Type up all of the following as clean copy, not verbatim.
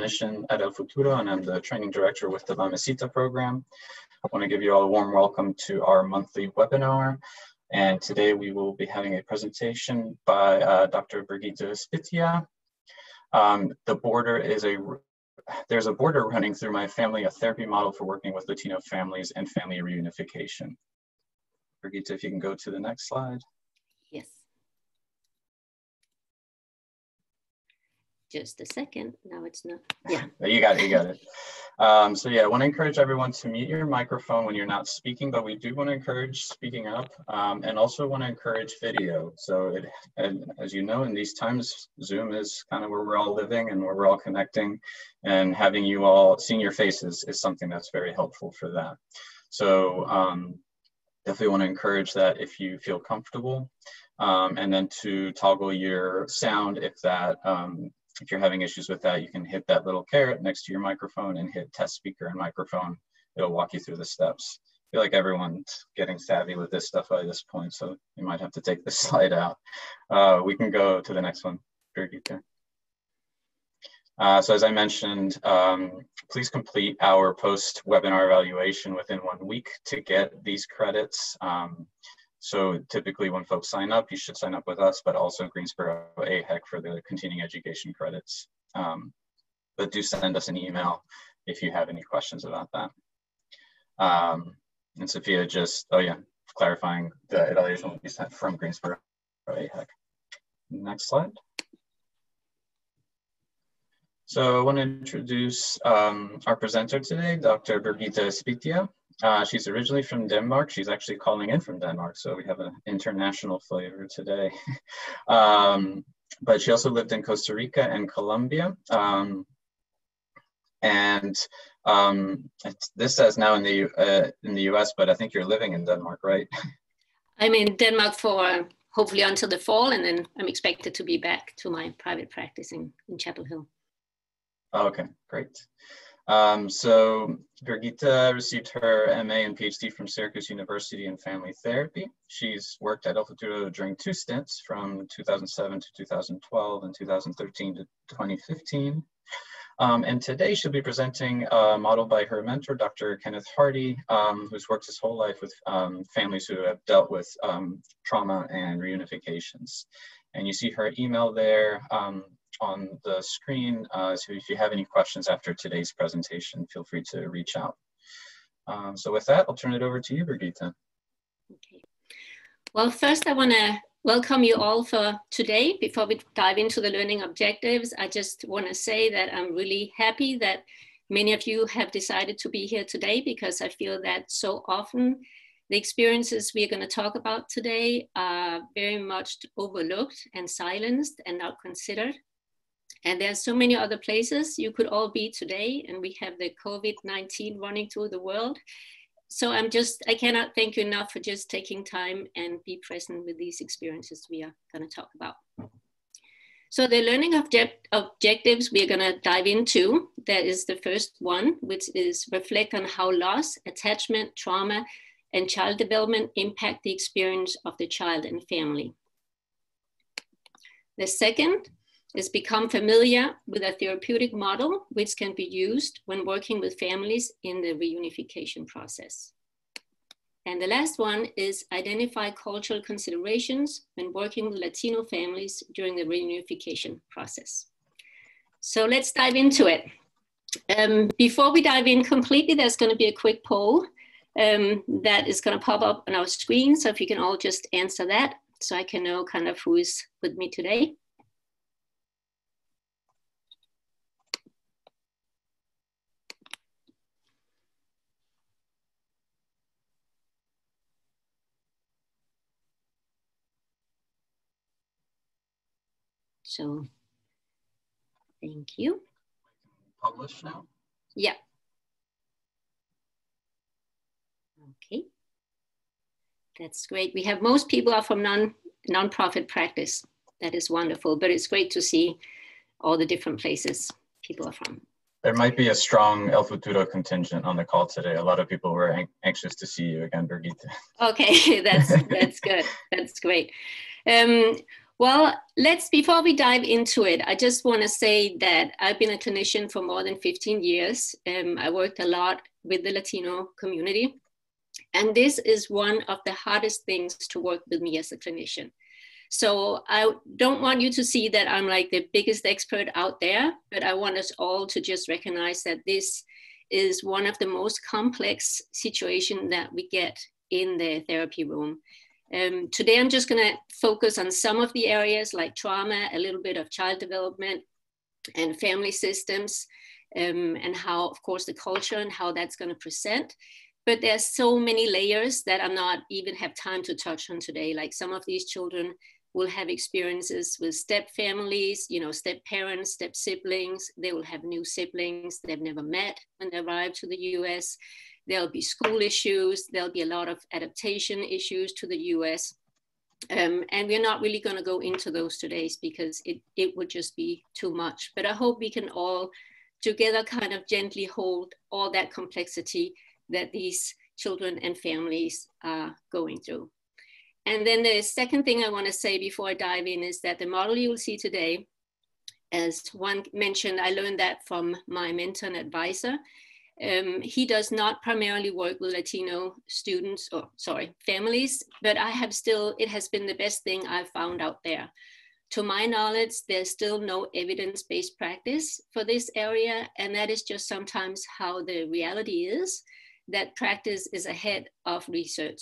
clinician at El Futuro, and I'm the training director with the La Mesita program. I want to give you all a warm welcome to our monthly webinar. And today we will be having a presentation by Dr. Birgitte Espitia. There's a border running through my family, a therapy model for working with Latino families and family reunification. Birgitte, if you can go to the next slide. Yes. Just a second. No, it's not. Yeah. You got it. So yeah, I want to encourage everyone to mute your microphone when you're not speaking, but we do want to encourage speaking up, and also want to encourage video. So and as you know, in these times, Zoom is kind of where we're all living and where we're all connecting, and having you all seeing your faces is something that's very helpful for that. So definitely want to encourage that if you feel comfortable, and then to toggle your sound if you're having issues with that, you can hit that little caret next to your microphone and hit test speaker and microphone. It'll walk you through the steps. I feel like everyone's getting savvy with this stuff by this point, so you might have to take this slide out. We can go to the next one, Birgitte. So as I mentioned, please complete our post-webinar evaluation within 1 week to get these credits. So typically when folks sign up, you should sign up with us, but also Greensboro AHEC for the continuing education credits. But do send us an email if you have any questions about that. And Sophia clarifying the evaluation will be sent from Greensboro AHEC. Next slide. So I want to introduce our presenter today, Dr. Birgitte Espitia. She's originally from Denmark. She's actually calling in from Denmark, so we have an international flavor today. But she also lived in Costa Rica and Colombia. This says now in the US, but I think you're living in Denmark, right? I'm in Denmark for hopefully until the fall, and then I'm expected to be back to my private practice in Chapel Hill. Okay, great. So Birgitte received her MA and PhD from Syracuse University in family therapy. She's worked at El Futuro during 2 stints from 2007 to 2012 and 2013 to 2015. And today she'll be presenting a model by her mentor, Dr. Kenneth Hardy, who's worked his whole life with families who have dealt with trauma and reunifications. And you see her email there on the screen. So if you have any questions after today's presentation, feel free to reach out. So with that, I'll turn it over to you, Birgitte. Okay. Well, first I want to welcome you all for today. Before we dive into the learning objectives, I just want to say that I'm really happy that many of you have decided to be here today, because I feel that so often the experiences we're going to talk about today are very much overlooked and silenced and not considered. And there's so many other places you could all be today, and we have the COVID-19 running through the world. So I cannot thank you enough for just taking time and be present with these experiences we are going to talk about. So the learning objectives we're going to dive into, that is the first one, which is reflect on how loss, attachment, trauma, and child development impact the experience of the child and family. The second is become familiar with a therapeutic model which can be used when working with families in the reunification process. And the last one is identify cultural considerations when working with Latino families during the reunification process. So let's dive into it. Before we dive in completely, there's going to be a quick poll that is going to pop up on our screen. So if you can all just answer that, so I can know kind of who is with me today. So, thank you. Publish now? Yeah. Okay. That's great. We have most people are from non-profit practice. That is wonderful, but it's great to see all the different places people are from. There might be a strong El Futuro contingent on the call today. A lot of people were anxious to see you again, Birgitte. Okay, that's good. That's great. Well, before we dive into it, I just want to say that I've been a clinician for more than 15 years. I worked a lot with the Latino community. And this is one of the hardest things to work with me as a clinician. So I don't want you to see that I'm like the biggest expert out there, but I want us all to just recognize that this is one of the most complex situations that we get in the therapy room. Today, I'm just going to focus on some of the areas like trauma, a little bit of child development and family systems, and how, of course, the culture and how that's going to present. But there's so many layers that I'm not even have time to touch on today. Like some of these children will have experiences with step families, step parents, step siblings. They will have new siblings they've never met when they arrive to the US. There'll be school issues. There'll be a lot of adaptation issues to the US. And we're not really going to go into those today because it would just be too much. But I hope we can all together kind of gently hold all that complexity that these children and families are going through. And then the second thing I want to say before I dive in is that the model you will see today, as one mentioned, I learned that from my mentor and advisor. He does not primarily work with Latino students, families, but it has been the best thing I've found out there. To my knowledge, there's still no evidence-based practice for this area, and that is just sometimes how the reality is, that practice is ahead of research.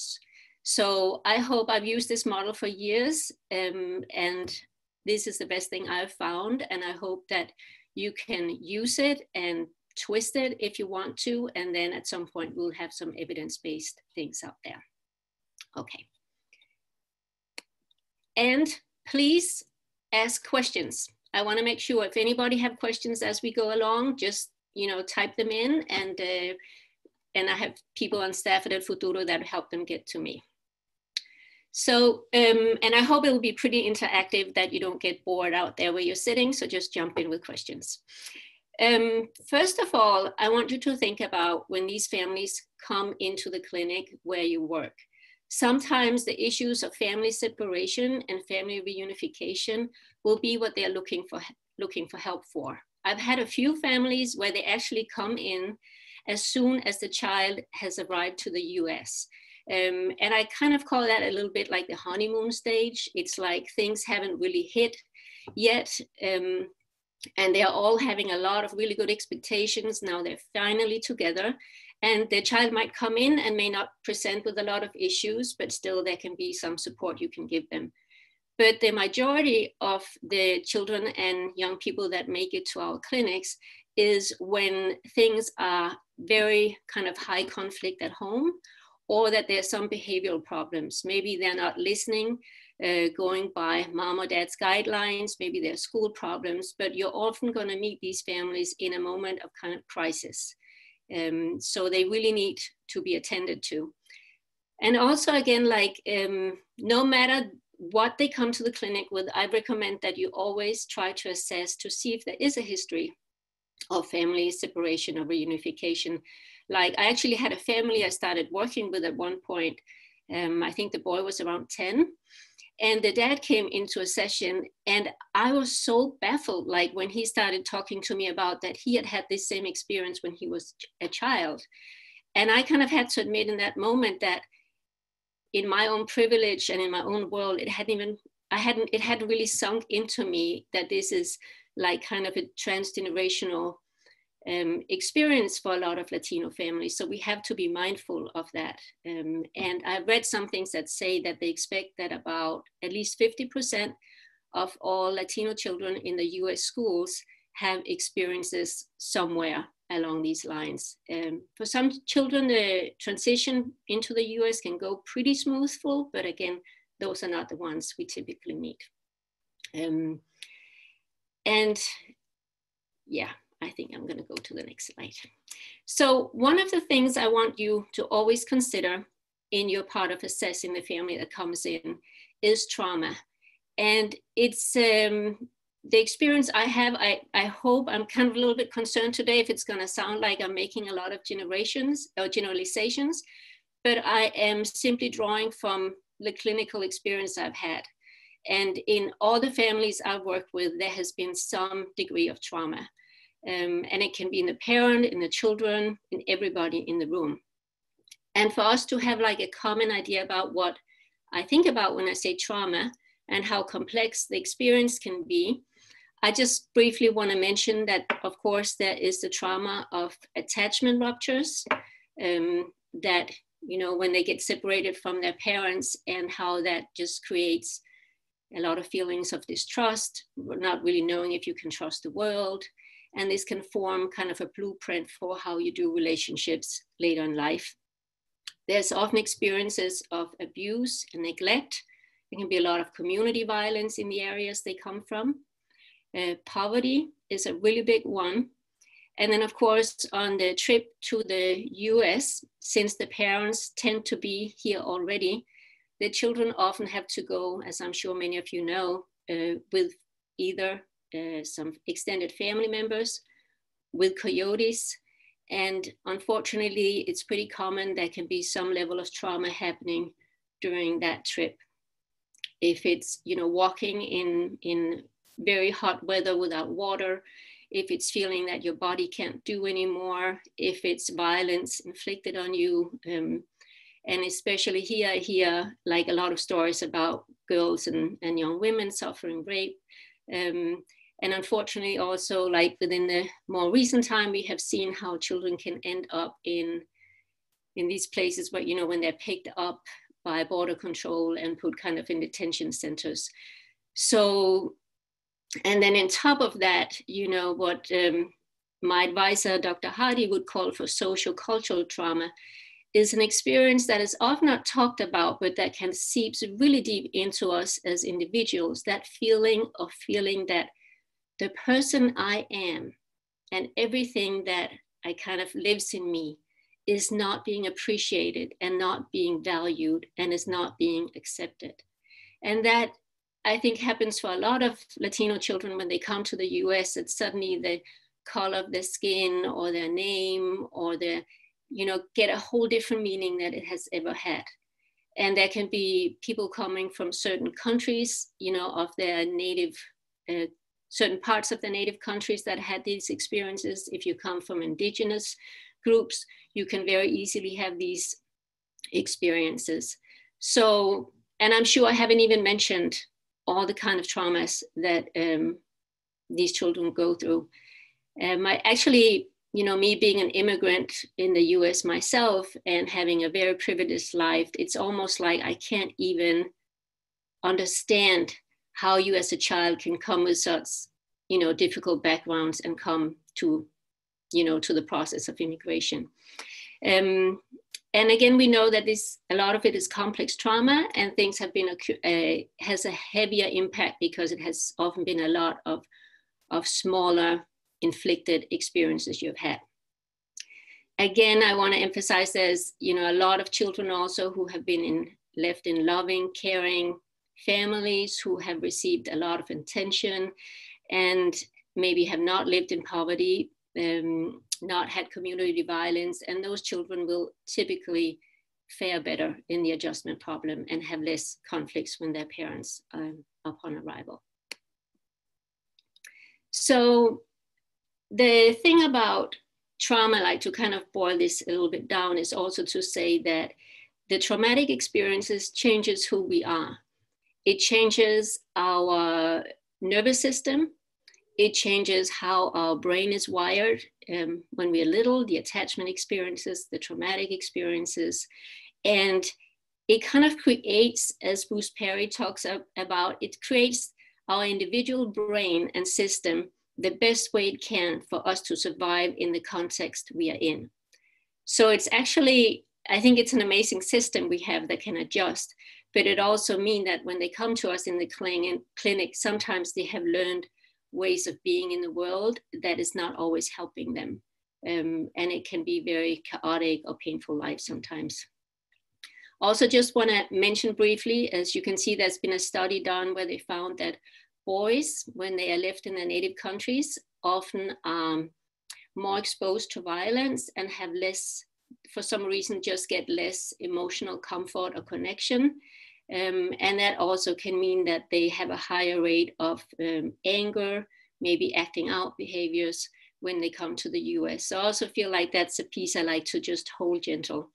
So I hope I've used this model for years, and this is the best thing I've found, and I hope that you can use it and twist it if you want to, and then at some point we'll have some evidence-based things out there. Okay. And please ask questions. I want to make sure if anybody have questions as we go along, just type them in, and I have people on staff at El Futuro that help them get to me. So, and I hope it will be pretty interactive, that you don't get bored out there where you're sitting, so just jump in with questions. First of all, I want you to think about when these families come into the clinic where you work. Sometimes the issues of family separation and family reunification will be what they're looking for help for. I've had a few families where they actually come in as soon as the child has arrived to the US. And I kind of call that a little bit like the honeymoon stage. It's like things haven't really hit yet. And they're all having a lot of really good expectations. Now they're finally together, and the child might come in and may not present with a lot of issues, but still there can be some support you can give them. But the majority of the children and young people that make it to our clinics is when things are very kind of high conflict at home, or that there's some behavioral problems. Maybe they're not listening, going by mom or dad's guidelines, maybe there's school problems, but you're often gonna meet these families in a moment of kind of crisis. So they really need to be attended to. And also again, like no matter what they come to the clinic with, I recommend that you always try to assess to see if there is a history of family separation or reunification. Like I actually had a family I started working with at one point. I think the boy was around 10. And the dad came into a session, and I was so baffled, like when he started talking to me about that he had had this same experience when he was a child. And I kind of had to admit in that moment that in my own privilege and in my own world, it hadn't really sunk into me that this is like kind of a transgenerational experience for a lot of Latino families. So we have to be mindful of that. And I've read some things that say that they expect that about at least 50% of all Latino children in the US schools have experiences somewhere along these lines. For some children, the transition into the US can go pretty smoothful, but again, those are not the ones we typically meet. And yeah, I think I'm gonna go to the next slide. So one of the things I want you to always consider in your part of assessing the family that comes in is trauma. And it's the experience I have, I hope, I'm kind of a little bit concerned today if it's gonna sound like I'm making a lot of generalizations, but I am simply drawing from the clinical experience I've had. And in all the families I've worked with, there has been some degree of trauma. And it can be in the parent, in the children, in everybody in the room. And for us to have like a common idea about what I think about when I say trauma and how complex the experience can be, I just briefly want to mention that, of course, there is the trauma of attachment ruptures, that, you know, when they get separated from their parents, and how that just creates a lot of feelings of distrust, not really knowing if you can trust the world. And this can form kind of a blueprint for how you do relationships later in life. There's often experiences of abuse and neglect. There can be a lot of community violence in the areas they come from. Poverty is a really big one. And then, of course, on the trip to the US, since the parents tend to be here already, the children often have to go, as I'm sure many of you know, with either some extended family members, with coyotes. And unfortunately, it's pretty common there can be some level of trauma happening during that trip. If it's, you know, walking in very hot weather without water, if it's feeling that your body can't do anymore, if it's violence inflicted on you. And especially here, I hear like a lot of stories about girls and young women suffering rape. And unfortunately also, like within the more recent time, we have seen how children can end up in these places where, you know, when they're picked up by border control and put kind of in detention centers. So, and then on top of that, you know, what my advisor, Dr. Hardy, would call for social cultural trauma is an experience that is often not talked about, but that can seep really deep into us as individuals, that feeling of feeling that the person I am and everything that I kind of lives in me is not being appreciated and not being valued and is not being accepted. And that, I think, happens for a lot of Latino children when they come to the US, that suddenly the color of their skin or their name or their, you know, get a whole different meaning than it has ever had. And there can be people coming from certain countries, you know, of their native, certain parts of the native countries that had these experiences. If you come from indigenous groups, you can very easily have these experiences. So, and I'm sure I haven't even mentioned all the kind of traumas that these children go through. Actually, you know, me being an immigrant in the US myself and having a very privileged life, it's almost like I can't even understand how you as a child can come with such, you know, difficult backgrounds and come to, you know, to the process of immigration. And again, we know that a lot of it is complex trauma, and things have been, has a heavier impact because it has often been a lot of smaller inflicted experiences you've had. Again, I want to emphasize there's, you know, a lot of children also who have been left in loving, caring families, who have received a lot of attention and maybe have not lived in poverty, not had community violence, and those children will typically fare better in the adjustment problem and have less conflicts when their parents upon arrival. So the thing about trauma, like to kind of boil this a little bit down, is also to say that the traumatic experiences changes who we are. It changes our nervous system. It changes how our brain is wired when we're little, the attachment experiences, the traumatic experiences. And it kind of creates, as Bruce Perry talks about, it creates our individual brain and system the best way it can for us to survive in the context we are in. So it's actually, I think it's an amazing system we have that can adjust, but it also means that when they come to us in the clinic, sometimes they have learned ways of being in the world that is not always helping them. And it can be very chaotic or painful life sometimes. Also just want to mention briefly, as you can see, there's been a study done where they found that boys, when they are left in their native countries, often are more exposed to violence and have less, for some reason, just get less emotional comfort or connection. And that also can mean that they have a higher rate of anger, maybe acting out behaviors when they come to the US. So I also feel like that's a piece I like to just hold gentle,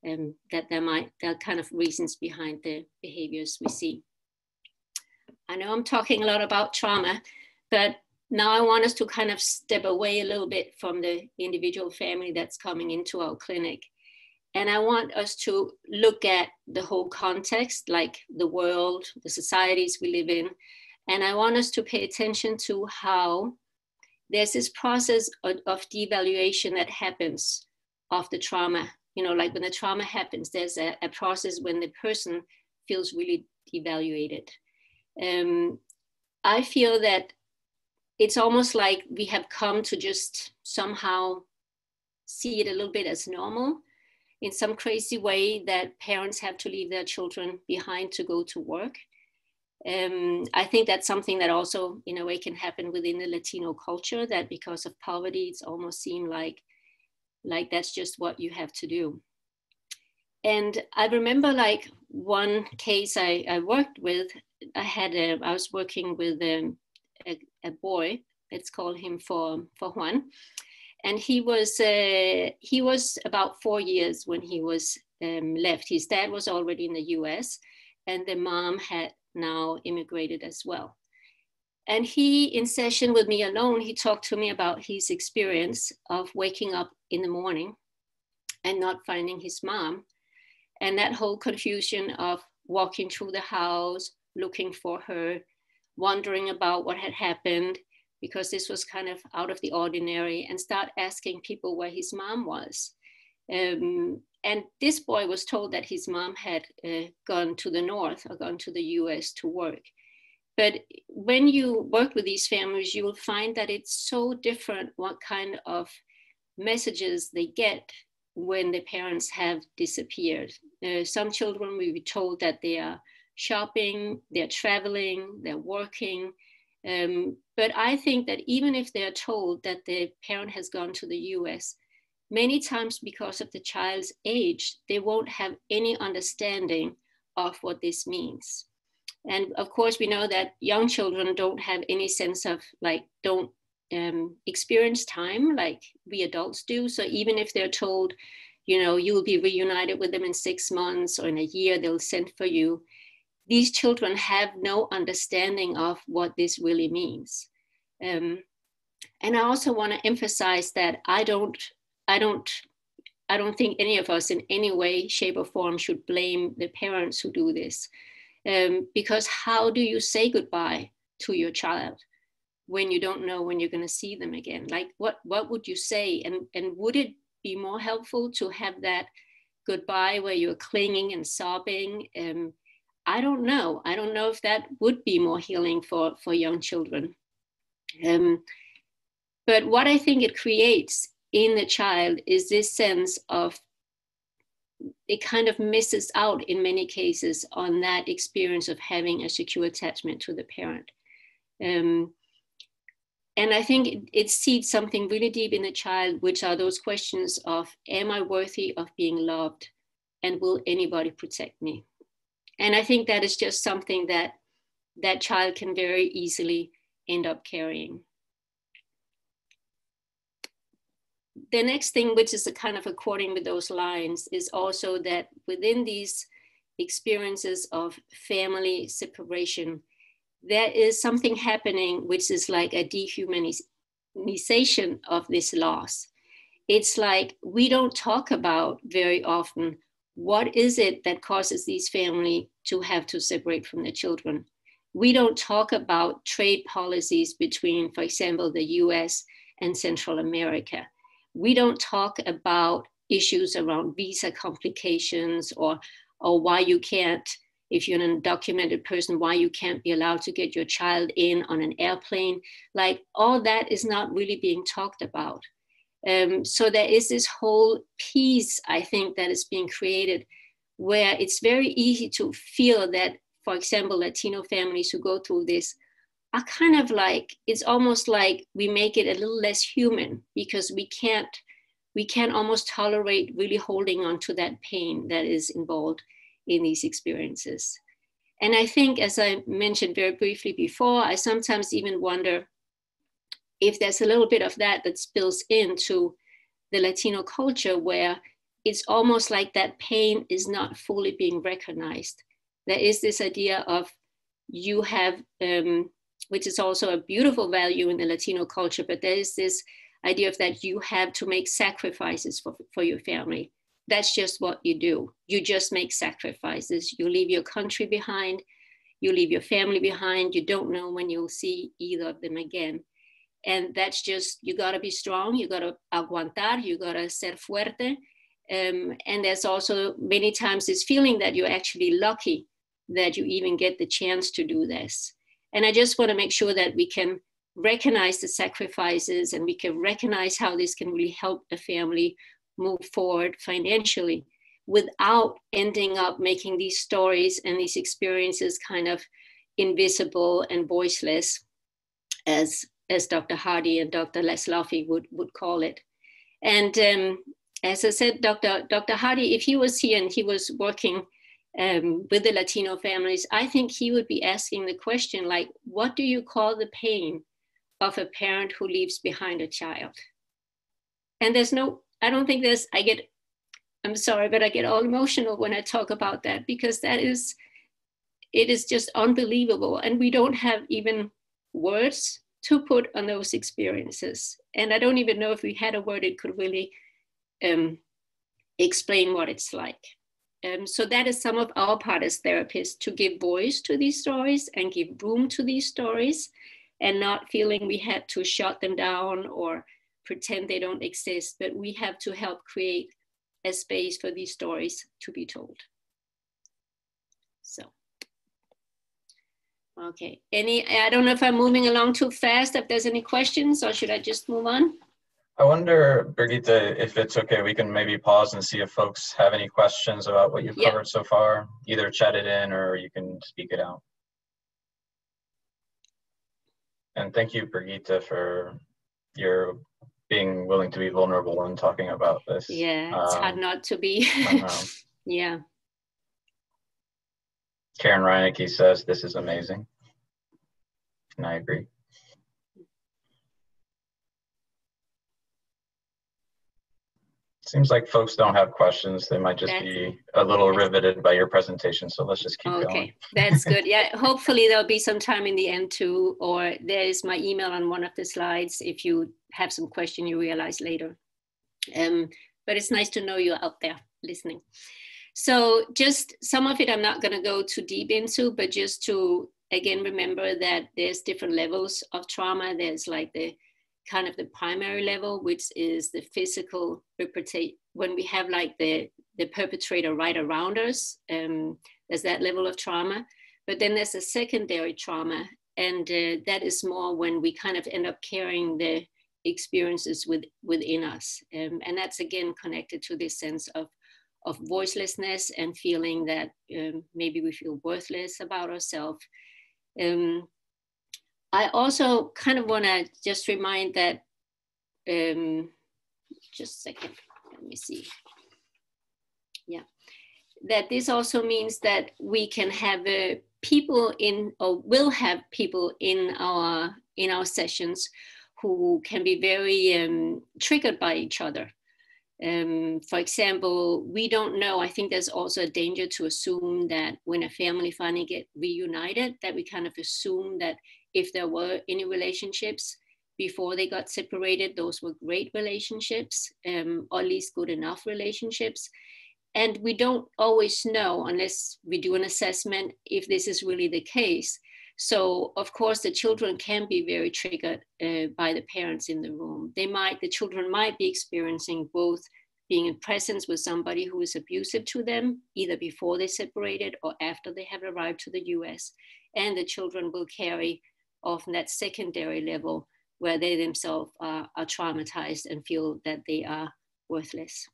that there are kind of reasons behind the behaviors we see. I know I'm talking a lot about trauma, but now I want us to kind of step away a little bit from the individual family that's coming into our clinic. And I want us to look at the whole context, like the world, the societies we live in. And I want us to pay attention to how there's this process of devaluation that happens of the trauma. You know, like when the trauma happens, there's a process when the person feels really devaluated. I feel that it's almost like we have come to just somehow see it a little bit as normal in some crazy way, that parents have to leave their children behind to go to work. I think that's something that also in a way can happen within the Latino culture, that because of poverty, it's almost seemed like that's just what you have to do. And I remember like one case I worked with, I was working with a boy, let's call him for Juan. And he was about 4 years when he was left. His dad was already in the US, and the mom had now immigrated as well. And he, in session with me alone, he talked to me about his experience of waking up in the morning and not finding his mom. And that whole confusion of walking through the house, looking for her, wondering about what had happened, because this was kind of out of the ordinary, and start asking people where his mom was. And this boy was told that his mom had gone to the north or gone to the US to work. But when you work with these families, you will find that it's so different what kind of messages they get when the parents have disappeared. Some children will be told that they are shopping, they're traveling, they're working. But I think that even if they're told that the parent has gone to the US, many times because of the child's age, they won't have any understanding of what this means. And of course, we know that young children don't have any sense of don't experience time like we adults do. So even if they're told, you will be reunited with them in 6 months or in a year, they'll send for you, these children have no understanding of what this really means. And I also want to emphasize that I don't think any of us in any way, shape, or form should blame the parents who do this. Because how do you say goodbye to your child when you don't know when you're going to see them again? Like, what would you say? And would it be more helpful to have that goodbye where you're clinging and sobbing? I don't know. I don't know if that would be more healing for young children. But what I think it creates in the child is this sense of, it kind of misses out in many cases on that experience of having a secure attachment to the parent. And I think it seeds something really deep in the child, which are those questions of, am I worthy of being loved? And will anybody protect me? And I think that is just something that that child can very easily end up carrying. The next thing, which is a kind of according with those lines, is also that within these experiences of family separation, there is something happening which is like a dehumanization of this loss. It's like we don't talk about very often what is it that causes these families to have to separate from their children. We don't talk about trade policies between, for example, the US and Central America. We don't talk about issues around visa complications or why you can't, if you're an undocumented person, why you can't be allowed to get your child in on an airplane. Like, all that is not really being talked about. So there is this whole piece, I think, that is being created where it's very easy to feel that, for example, Latino families who go through this are kind of like, it's almost like we make it a little less human because we can't almost tolerate really holding on to that pain that is involved in these experiences. And I think, as I mentioned very briefly before, I sometimes even wonder if there's a little bit of that that spills into the Latino culture, where it's almost like that pain is not fully being recognized. There is this idea of you have, which is also a beautiful value in the Latino culture, but there is this idea of that you have to make sacrifices for your family. That's just what you do. You just make sacrifices. You leave your country behind. You leave your family behind. You don't know when you'll see either of them again. And that's just, you gotta be strong. You gotta aguantar. You gotta ser fuerte. And there's also many times this feeling that you're actually lucky that you even get the chance to do this. And I just wanna make sure that we can recognize the sacrifices and we can recognize how this can really help a family move forward financially without ending up making these stories and these experiences kind of invisible and voiceless, as Dr. Hardy and Dr. Lesloffy would call it. And as I said, Dr. Hardy, if he was here and he was working with the Latino families, I think he would be asking the question, like, what do you call the pain of a parent who leaves behind a child? And there's no, I don't think there's, I'm sorry, but I get all emotional when I talk about that, because it is just unbelievable. And we don't have even words to put on those experiences. And I don't even know if we had a word it could really explain what it's like. So that is some of our part as therapists, to give voice to these stories and give room to these stories, and not feeling we had to shut them down or pretend they don't exist, but we have to help create a space for these stories to be told. So, okay, I don't know if I'm moving along too fast, if there's any questions, or should I just move on? I wonder, Birgitte, if it's okay, we can maybe pause and see if folks have any questions about what you've covered so far. Either chat it in or you can speak it out. And thank you, Birgitte, for your being willing to be vulnerable and talking about this. Yeah, it's hard not to be. Yeah. Karen Reinecke says, this is amazing. And I agree. Seems like folks don't have questions. They might just be a little riveted by your presentation. So let's just keep going. Okay, that's good. Yeah, hopefully there'll be some time in the end too, or there is my email on one of the slides if you have some question you realize later. But it's nice to know you're out there listening. So just some of it I'm not going to go too deep into, but just to, again, remember that there's different levels of trauma. There's like the kind of the primary level, which is the physical reputation, when we have like the perpetrator right around us, there's that level of trauma. But then there's a secondary trauma, and that is more when we kind of end up carrying the experiences within us. And that's again connected to this sense of voicelessness and feeling that maybe we feel worthless about ourselves. I also kind of want to just remind that, just a second, let me see. Yeah, that this also means that we can have people in, or will have people in our sessions who can be very triggered by each other. For example, we don't know, I think there's also a danger to assume that when a family finally get reunited, that we kind of assume that if there were any relationships before they got separated, those were great relationships, or at least good enough relationships. And we don't always know, unless we do an assessment, if this is really the case. So of course the children can be very triggered by the parents in the room. The children might be experiencing both being in presence with somebody who is abusive to them, either before they separated or after they have arrived to the US. And the children will carry often that secondary level where they themselves are traumatized and feel that they are worthless.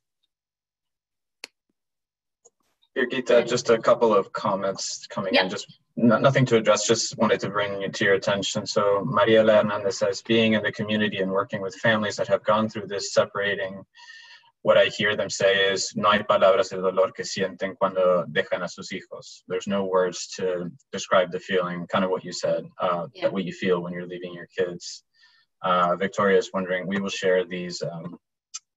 Birgitte, just a couple of comments coming in, just nothing to address, just wanted to bring it to your attention. So Mariela Hernandez says, being in the community and working with families that have gone through this separating what I hear them say is, no hay palabras de dolor que sienten cuando dejan a sus hijos. There's no words to describe the feeling, kind of what you said, that what you feel when you're leaving your kids. Victoria is wondering, we will share these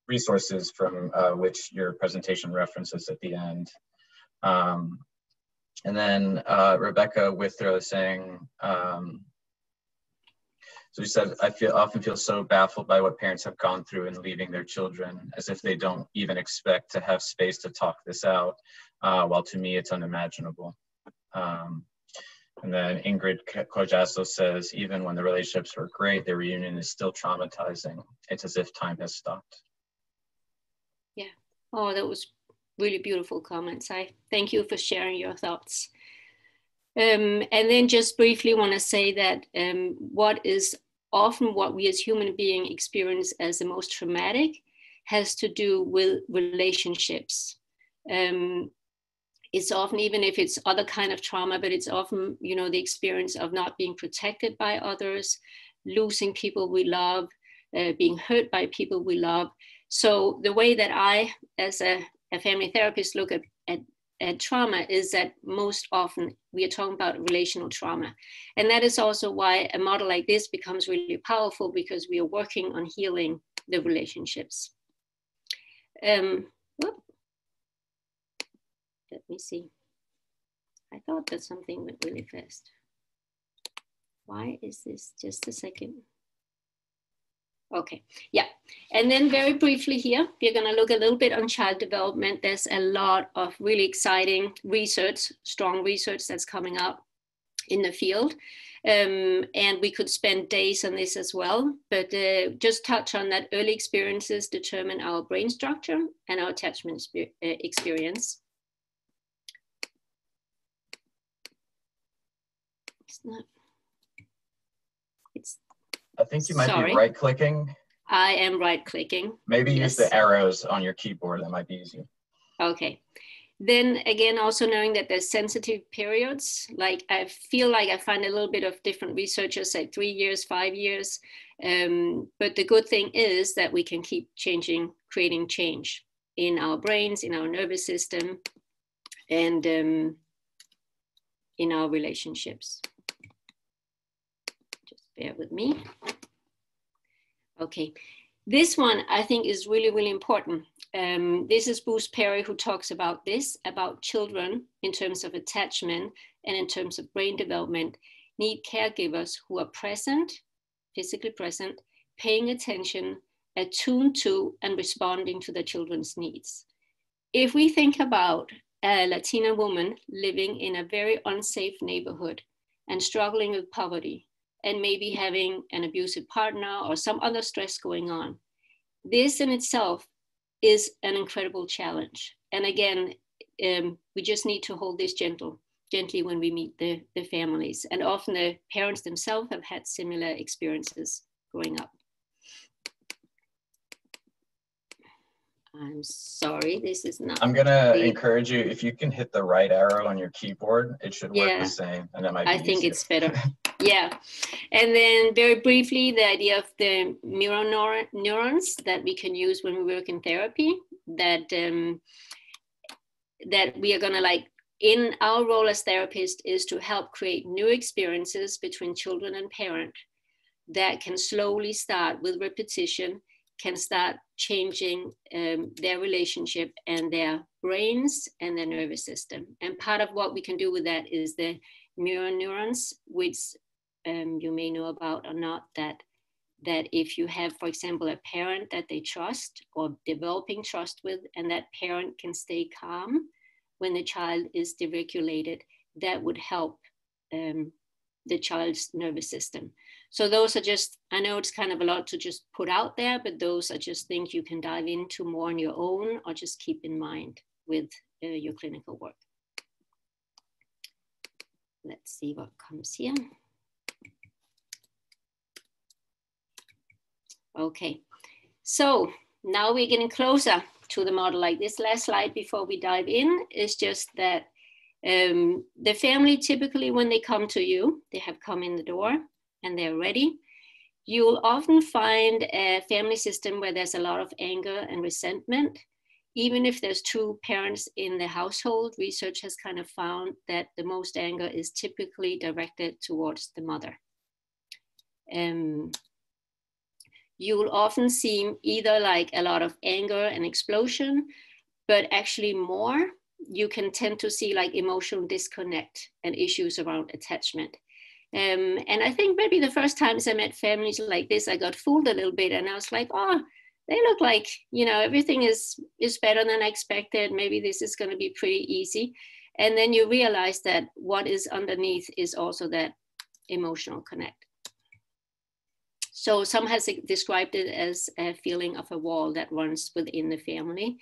resources from which your presentation references at the end. And then Rebecca Withrow is saying, so she said, I often feel so baffled by what parents have gone through in leaving their children, as if they don't even expect to have space to talk this out, while to me it's unimaginable. And then Ingrid Kojasso says, even when the relationships were great, the reunion is still traumatizing. It's as if time has stopped. Yeah, oh, that was really beautiful comments. I thank you for sharing your thoughts. And then just briefly want to say that what is often what we as human beings experience as the most traumatic has to do with relationships. It's often, even if it's other kind of trauma, but it's often, you know, the experience of not being protected by others, losing people we love, being hurt by people we love. So the way that I, as a family therapist, look at trauma is that most often we are talking about relational trauma. And that is also why a model like this becomes really powerful, because we are working on healing the relationships. Let me see. I thought that something went really fast. Why is this? Just a second. Okay, yeah. And then very briefly here, we're going to look a little bit on child development. There's a lot of really exciting research, strong research that's coming out in the field. And we could spend days on this as well, but just touch on that early experiences determine our brain structure and our attachment experience. I think you might be right-clicking. I am right-clicking. Maybe use the arrows on your keyboard. That might be easier. Okay. Then again, also knowing that there's sensitive periods, like I feel like I find a little bit of different researchers say 3 years, 5 years. But the good thing is that we can keep changing, creating change in our brains, in our nervous system, and in our relationships. Bear with me. Okay, this one I think is really, really important. This is Bruce Perry who talks about this, about children in terms of attachment and in terms of brain development need caregivers who are present, physically present, paying attention, attuned to and responding to the children's needs. If we think about a Latina woman living in a very unsafe neighborhood and struggling with poverty, and maybe having an abusive partner or some other stress going on, this in itself is an incredible challenge. And again, we just need to hold this gently when we meet the families. And often the parents themselves have had similar experiences growing up. I'm sorry, this is not. I'm gonna encourage you, if you can hit the right arrow on your keyboard, it should work the same, and that might be I think easier. It's better. Yeah, and then very briefly, the idea of the mirror neurons that we can use when we work in therapy, that we are gonna in our role as therapists is to help create new experiences between children and parent that can slowly start with repetition, can start changing their relationship and their brains and their nervous system. And part of what we can do with that is the mirror neurons, which you may know about or not, that if you have, for example, a parent that they trust or developing trust with, and that parent can stay calm when the child is deregulated, that would help the child's nervous system. So those are just, I know it's kind of a lot to just put out there, but those are just things you can dive into more on your own or just keep in mind with your clinical work. Let's see what comes here. Okay, so now we're getting closer to the model. Like this last slide before we dive in is just that the family typically when they come to you, they have come in the door and they're ready. You'll often find a family system where there's a lot of anger and resentment. Even if there's two parents in the household, research has kind of found that the most anger is typically directed towards the mother. You will often see either like a lot of anger and explosion, but actually more, you can tend to see like emotional disconnect and issues around attachment. And I think maybe the first times I met families like this, I got fooled a little bit, and I was like, oh, they look like, you know, everything is better than I expected. Maybe this is going to be pretty easy. And then you realize that what is underneath is also that emotional connect. So some has described it as a feeling of a wall that runs within the family.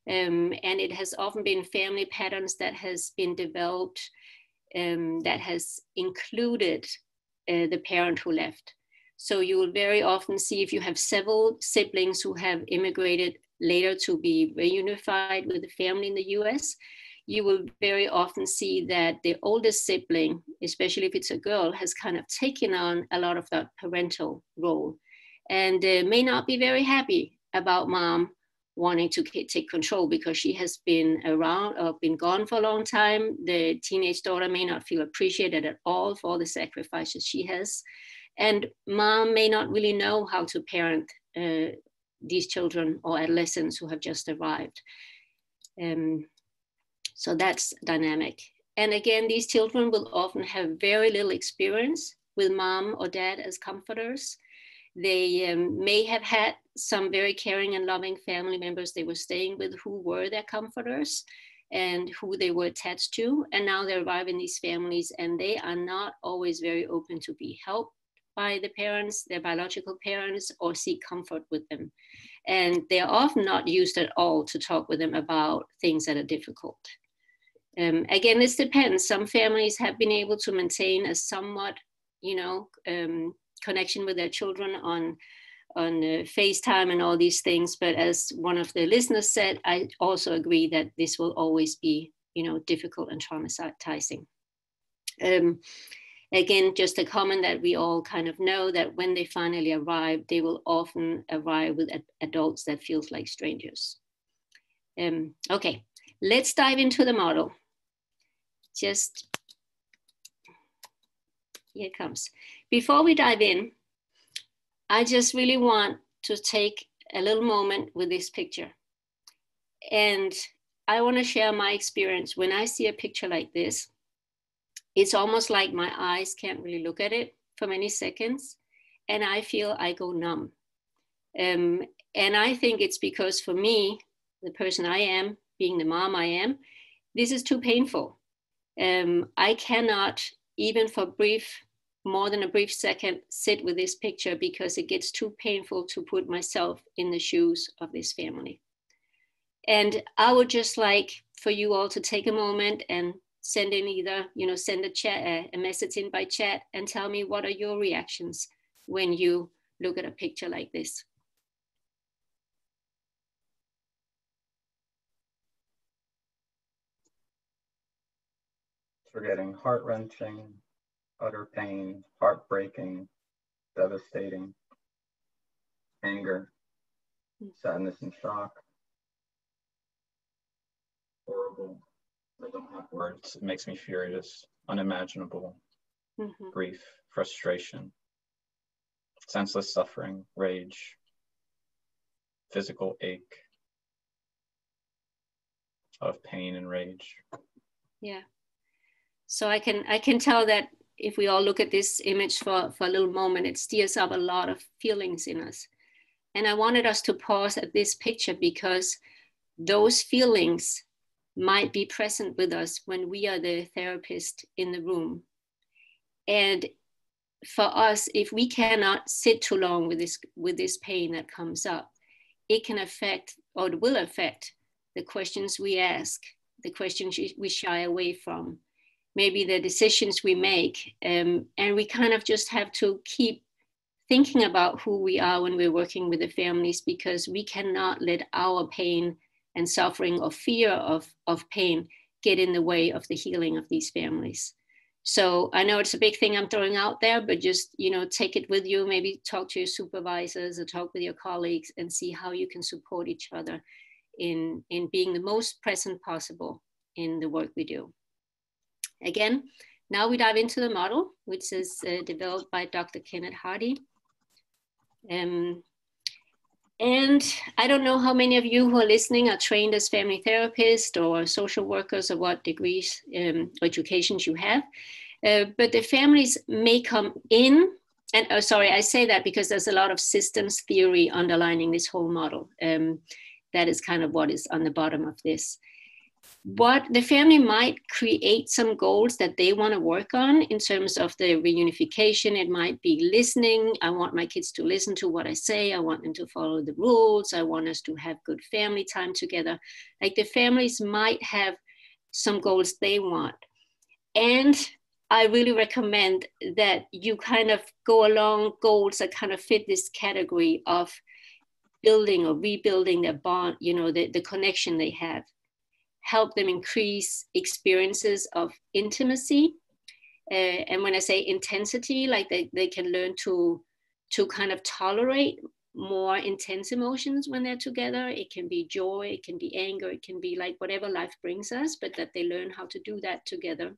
And it has often been family patterns that has been developed that has included the parent who left. So you will very often see, if you have several siblings who have immigrated later to be reunified with the family in the US, you will very often see that the oldest sibling, especially if it's a girl, has kind of taken on a lot of that parental role, and may not be very happy about mom wanting to take control because she has been around or been gone for a long time. The teenage daughter may not feel appreciated at all for all the sacrifices she has. And mom may not really know how to parent these children or adolescents who have just arrived. So that's dynamic. And again, these children will often have very little experience with mom or dad as comforters. They may have had some very caring and loving family members they were staying with who were their comforters and who they were attached to. And now they arrive in these families and they are not always very open to be helped by the parents, their biological parents, or seek comfort with them. And they're often not used at all to talk with them about things that are difficult. Again, this depends. Some families have been able to maintain a somewhat, connection with their children on FaceTime and all these things. But as one of the listeners said, I also agree that this will always be, difficult and traumatizing. Again, just a comment that we all kind of know, that when they finally arrive, they will often arrive with adults that feels like strangers. Okay, let's dive into the model. Just, here it comes. Before we dive in, I just really want to take a little moment with this picture. And I want to share my experience. When I see a picture like this, it's almost like my eyes can't really look at it for many seconds. And I feel I go numb. And I think it's because for me, the person I am, being the mom I am, this is too painful. I cannot, even for more than a brief second, sit with this picture because it gets too painful to put myself in the shoes of this family. And I would just like for you all to take a moment and send in either, send a message in by chat and tell me what are your reactions when you look at a picture like this. We're getting heart-wrenching, utter pain, heartbreaking, devastating, anger, sadness and shock, horrible. I don't have words. It makes me furious, unimaginable, grief, frustration, senseless suffering, rage, physical ache of pain and rage. Yeah. So I can tell that if we all look at this image for a little moment, it stirs up a lot of feelings in us. And I wanted us to pause at this picture because those feelings might be present with us when we are the therapist in the room. And for us, if we cannot sit too long with this pain that comes up, it can affect, or it will affect, the questions we ask, the questions we shy away from, maybe the decisions we make. And we kind of just have to keep thinking about who we are when we're working with the families, because we cannot let our pain and suffering or fear of pain get in the way of the healing of these families. So I know it's a big thing I'm throwing out there, but just, take it with you, maybe talk to your supervisors or talk with your colleagues and see how you can support each other in being the most present possible in the work we do. Again, now we dive into the model, which is developed by Dr. Kenneth Hardy. And I don't know how many of you who are listening are trained as family therapists or social workers, or what degrees or educations you have. But the families may come in, and I say that because there's a lot of systems theory underlining this whole model. That is kind of what is on the bottom of this. What the family might create some goals that they want to work on in terms of the reunification. It might be listening. I want my kids to listen to what I say. I want them to follow the rules. I want us to have good family time together. Like, the families might have some goals they want. And I really recommend that you kind of go along goals that kind of fit this category of building or rebuilding their bond, the connection they have. Help them increase experiences of intimacy. And when I say intensity, like they can learn to kind of tolerate more intense emotions when they're together. It can be joy, it can be anger, it can be like whatever life brings us, but that they learn how to do that together.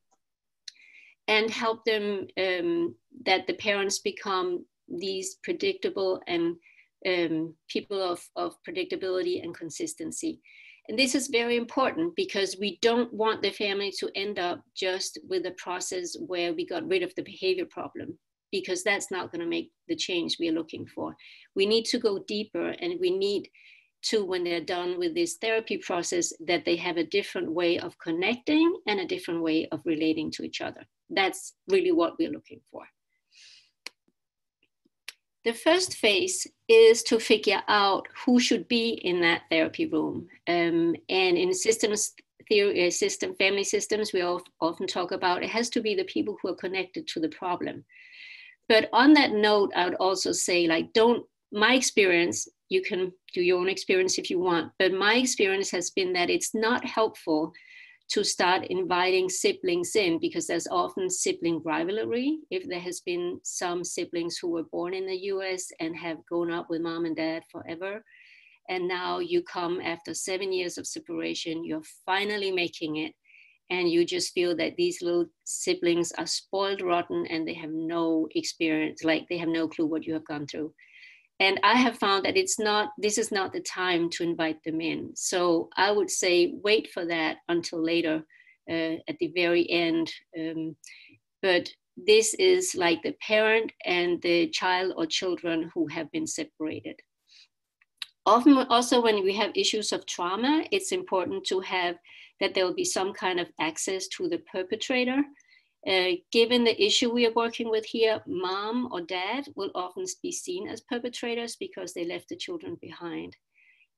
And help them, that the parents become these predictable and people of predictability and consistency. And this is very important because we don't want the family to end up just with a process where we got rid of the behavior problem, because that's not going to make the change we're looking for. We need to go deeper, and we need to, when they're done with this therapy process, that they have a different way of connecting and a different way of relating to each other. That's really what we're looking for. The first phase is to figure out who should be in that therapy room. And in systems theory, family systems, we often talk about it has to be the people who are connected to the problem. But on that note, I would also say, my experience, you can do your own experience if you want, but my experience has been that it's not helpful to start inviting siblings in, because there's often sibling rivalry. If there has been some siblings who were born in the US and have grown up with mom and dad forever, and now you come after 7 years of separation, you're finally making it, and you just feel that these little siblings are spoiled rotten and they have no experience, like they have no clue what you have gone through. And I have found that this is not the time to invite them in. So I would say wait for that until later, at the very end. But this is like the parent and the child or children who have been separated. Often also when we have issues of trauma, it's important to have that there will be some kind of access to the perpetrator. Given the issue we are working with here, mom or dad will often be seen as perpetrators because they left the children behind.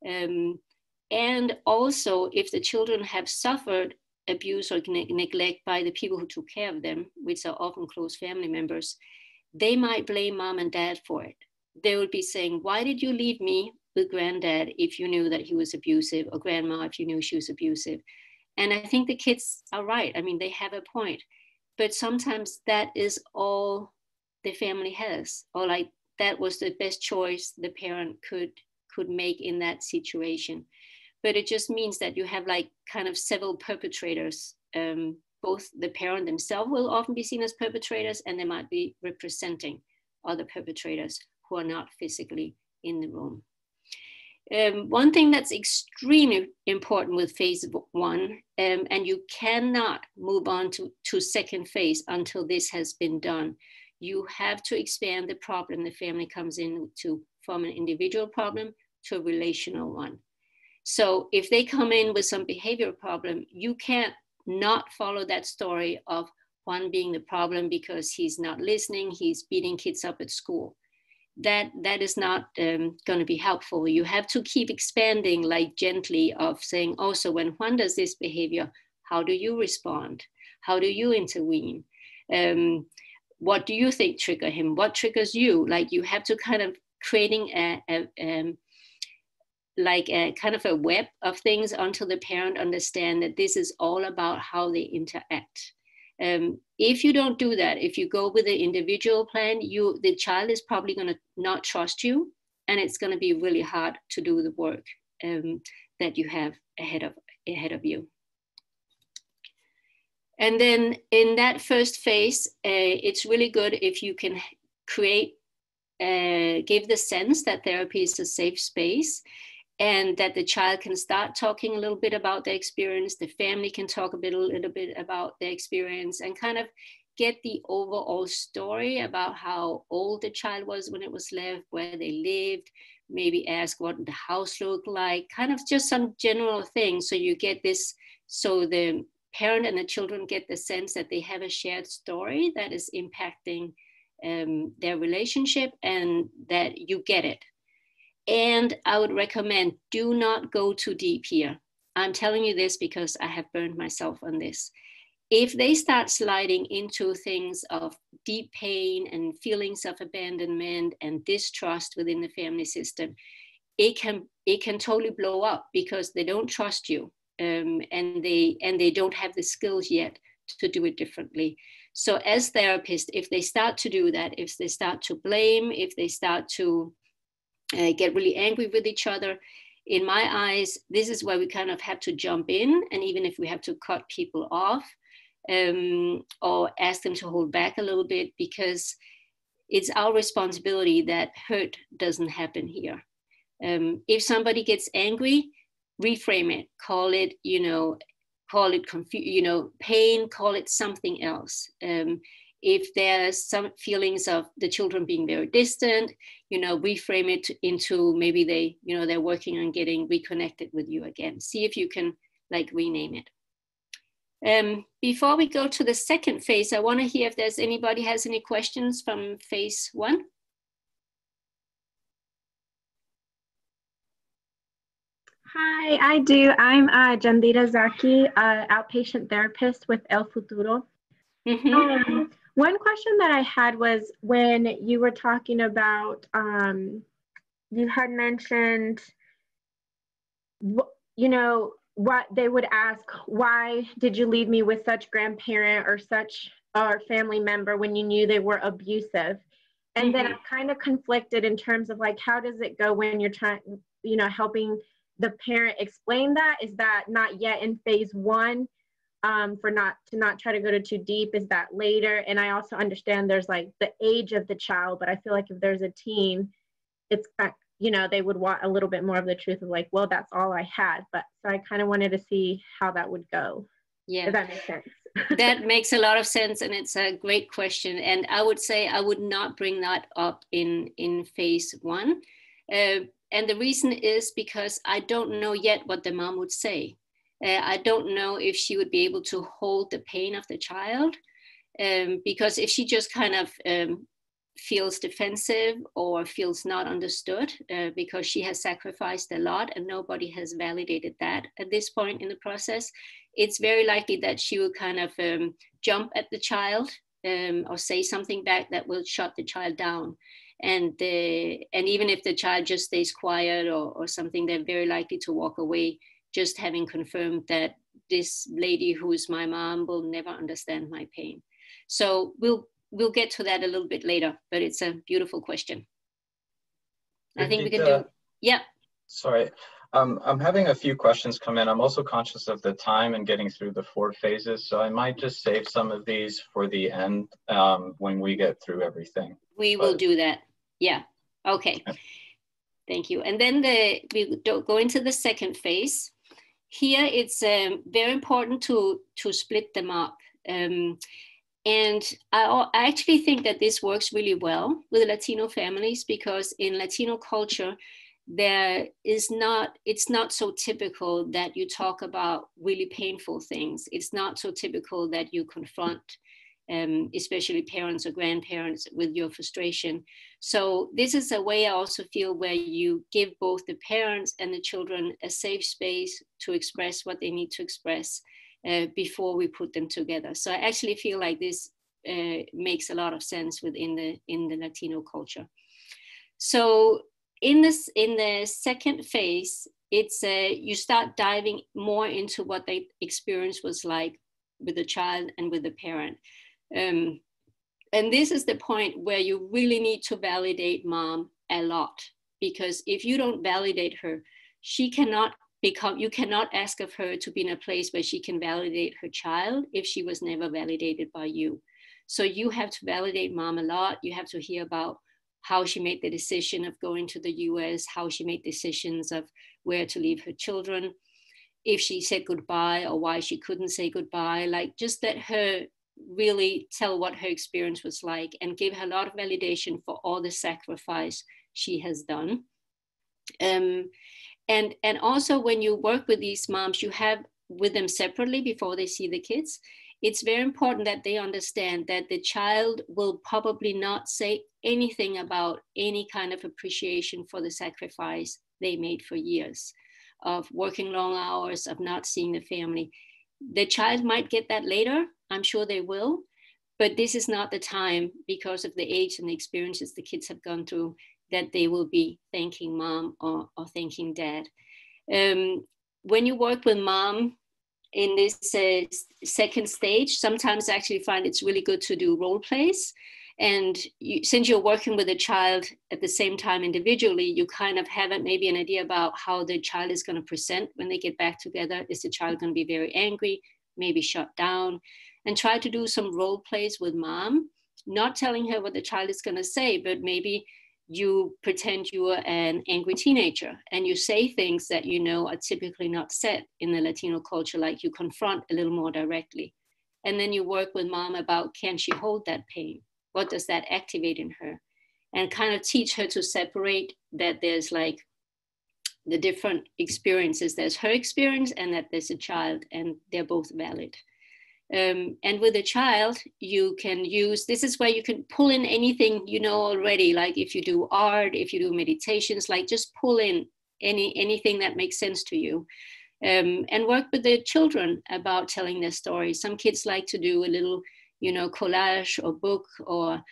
And also, if the children have suffered abuse or neglect by the people who took care of them, which are often close family members, they might blame mom and dad for it. They will be saying, why did you leave me with granddad if you knew that he was abusive, or grandma if you knew she was abusive? And I think the kids are right. I mean, they have a point. But sometimes that is all the family has, or like that was the best choice the parent could make in that situation. But it just means that you have like kind of several perpetrators. Both the parent themselves will often be seen as perpetrators, and they might be representing other perpetrators who are not physically in the room. One thing that's extremely important with phase 1, and you cannot move on to second phase until this has been done. You have to expand the problem the family comes into from an individual problem to a relational one. So if they come in with some behavioral problem, you can't not follow that story of one being the problem because he's not listening, he's beating kids up at school. That is not going to be helpful. You have to keep expanding, like gently, of saying, oh, so when Juan does this behavior, how do you respond? How do you intervene? What do you think trigger him? What triggers you? Like you have to kind of creating a kind of a web of things until the parent understand that this is all about how they interact. If you don't do that, if you go with the individual plan, the child is probably going to not trust you, and it's going to be really hard to do the work that you have ahead of you. And then in that first phase, it's really good if you can give the sense that therapy is a safe space, and that the child can start talking a little bit about their experience. The family can talk a little bit about their experience, and kind of get the overall story about how old the child was when it was left, where they lived, maybe ask what the house looked like, kind of just some general things. So you get this, so the parent and the children get the sense that they have a shared story that is impacting their relationship, and that you get it. And I would recommend, do not go too deep here. I'm telling you this because I have burned myself on this. If they start sliding into things of deep pain and feelings of abandonment and distrust within the family system, it can totally blow up, because they don't trust you, and they don't have the skills yet to do it differently. So as therapists, if they start to do that, if they start to blame, if they start to get really angry with each other, in my eyes, this is where we kind of have to jump in. And even if we have to cut people off, or ask them to hold back a little bit, because it's our responsibility that hurt doesn't happen here. If somebody gets angry, reframe it, call it pain, call it something else. If there's some feelings of the children being very distant, reframe it into maybe they're working on getting reconnected with you again. See if you can rename it. Before we go to the second phase, I want to hear if there's anybody has any questions from phase 1. Hi, I do. I'm Jandira Zaki, outpatient therapist with El Futuro. Mm-hmm. One question that I had was, when you were talking about, you had mentioned, what they would ask, why did you leave me with such grandparent or family member when you knew they were abusive? And then I'm kind of conflicted in terms of how does it go when you're trying, helping the parent explain that? Is that not yet in phase 1? To not try to go too deep, is that later? And I also understand there's the age of the child, but I feel like if there's a teen, it's they would want a little bit more of the truth of well, that's all I had. But so I kind of wanted to see how that would go. Yeah, if that makes sense. That makes a lot of sense, and it's a great question. And I would say I would not bring that up in phase 1. And the reason is because I don't know yet what the mom would say. I don't know if she would be able to hold the pain of the child, because if she just kind of feels defensive or feels not understood, because she has sacrificed a lot and nobody has validated that at this point in the process, it's very likely that she will kind of jump at the child or say something back that will shut the child down. And even if the child just stays quiet or something, they're very likely to walk away, just having confirmed that this lady who is my mom will never understand my pain. So we'll get to that a little bit later, but it's a beautiful question. I think we can do, yeah. Sorry, I'm having a few questions come in. I'm also conscious of the time and getting through the 4 phases, so I might just save some of these for the end when we get through everything. We will do that, yeah, okay. Thank you. And then we go into the second phase. Here, it's very important to split them up. And I actually think that this works really well with Latino families, because in Latino culture, it's not so typical that you talk about really painful things. It's not so typical that you confront especially parents or grandparents with your frustration. So this is a way I also feel where you give both the parents and the children a safe space to express what they need to express before we put them together. So I actually feel like this makes a lot of sense within the Latino culture. So in the second phase, it's you start diving more into what the experience was like the child and with the parent. And this is the point where you really need to validate mom a lot, because if you don't validate her, she cannot become, you cannot ask of her to be in a place where she can validate her child if she was never validated by you. So you have to validate mom a lot. You have to hear about how she made the decision of going to the US, how she made decisions of where to leave her children, if she said goodbye or why she couldn't say goodbye. Like, just let her really tell what her experience was like and give her a lot of validation for all the sacrifice she has done. And also when you work with these moms, you have with them separately before they see the kids, it's very important that they understand that the child will probably not say anything about any kind of appreciation for the sacrifice they made for years of working long hours, of not seeing the family. The child might get that later. I'm sure they will, but this is not the time, because of the age and the experiences the kids have gone through, that they will be thanking mom or thanking dad. When you work with mom in this second stage, sometimes I actually find it's really good to do role plays. And since you're working with a child at the same time individually, you kind of have maybe an idea about how the child is going to present when they get back together. Is the child going to be very angry, maybe shut down? And try to do some role plays with mom, not telling her what the child is going to say, but maybe you pretend you are an angry teenager and you say things that you know are typically not said in the Latino culture, like you confront a little more directly. And then you work with mom about, can she hold that pain? What does that activate in her? And kind of teach her to separate that there's like the different experiences. There's her experience and that there's a child, and they're both valid. And with a child, you can use, this is where you can pull in anything you know already, like if you do art, if you do meditations, like just pull in anything that makes sense to you. And work with the children about telling their stories. Some kids like to do a little, you know, collage or book or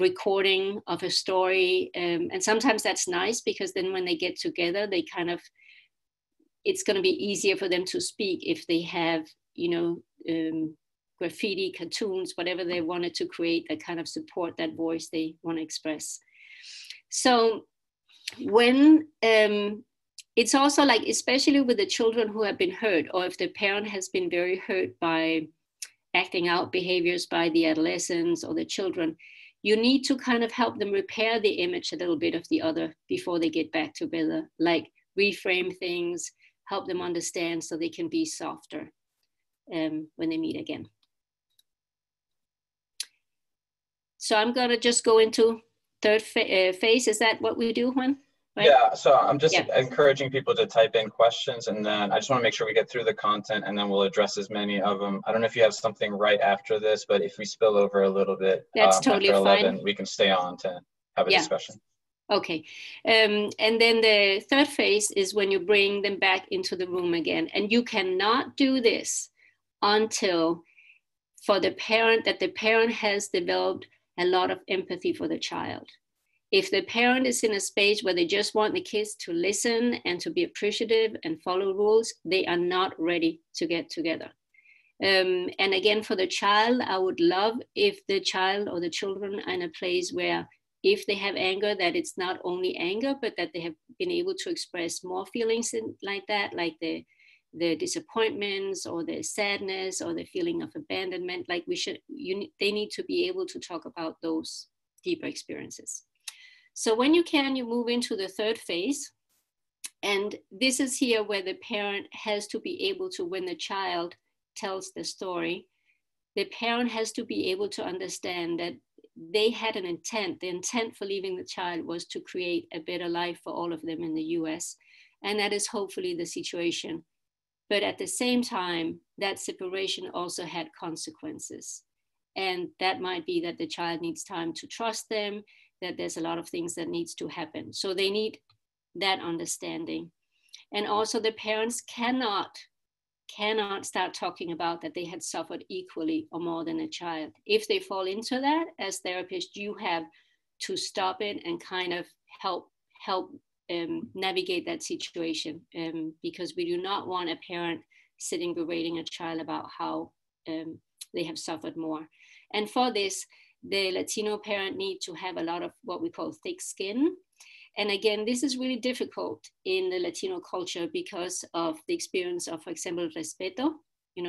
recording of a story. And sometimes that's nice, because then when they get together, they kind of, it's going to be easier for them to speak if they have, you know, graffiti, cartoons, whatever they wanted to create that kind of support that voice they want to express. So when it's also like, especially with the children who have been hurt, or if the parent has been very hurt by acting out behaviors by the adolescents or the children, you need to kind of help them repair the image a little bit of the other before they get back together, like reframe things, help them understand so they can be softer when they meet again. So I'm gonna just go into third phase. Is that what we do, Juan? Right? Yeah, so I'm just encouraging people to type in questions, and then I just want to make sure we get through the content, and then we'll address as many of them. I don't know if you have something right after this, but if we spill over a little bit, that's totally after 11, fine. We can stay on to have a discussion. Okay, and then the third phase is when you bring them back into the room again, and you cannot do this until for the parent, that the parent has developed a lot of empathy for the child. If the parent is in a space where they just want the kids to listen and to be appreciative and follow rules, they are not ready to get together. And again, for the child, I would love if the child or the children are in a place where if they have anger, that it's not only anger, but that they have been able to express more feelings like that, like the disappointments or the sadness or the feeling of abandonment. Like they need to be able to talk about those deeper experiences. So when you can, you move into the third phase. And this is here where the parent has to be able to, when the child tells the story, the parent has to be able to understand that they had an intent. The intent for leaving the child was to create a better life for all of them in the US. And that is hopefully the situation. But at the same time, that separation also had consequences. And that might be that the child needs time to trust them, that there's a lot of things that needs to happen. So they need that understanding. And also the parents cannot start talking about that they had suffered equally or more than a child. If they fall into that, as therapists, you have to stop it and kind of help navigate that situation, because we do not want a parent sitting berating a child about how they have suffered more. And for this, the Latino parent need to have a lot of what we call thick skin. And again, this is really difficult in the Latino culture because of the experience of, for example, respeto,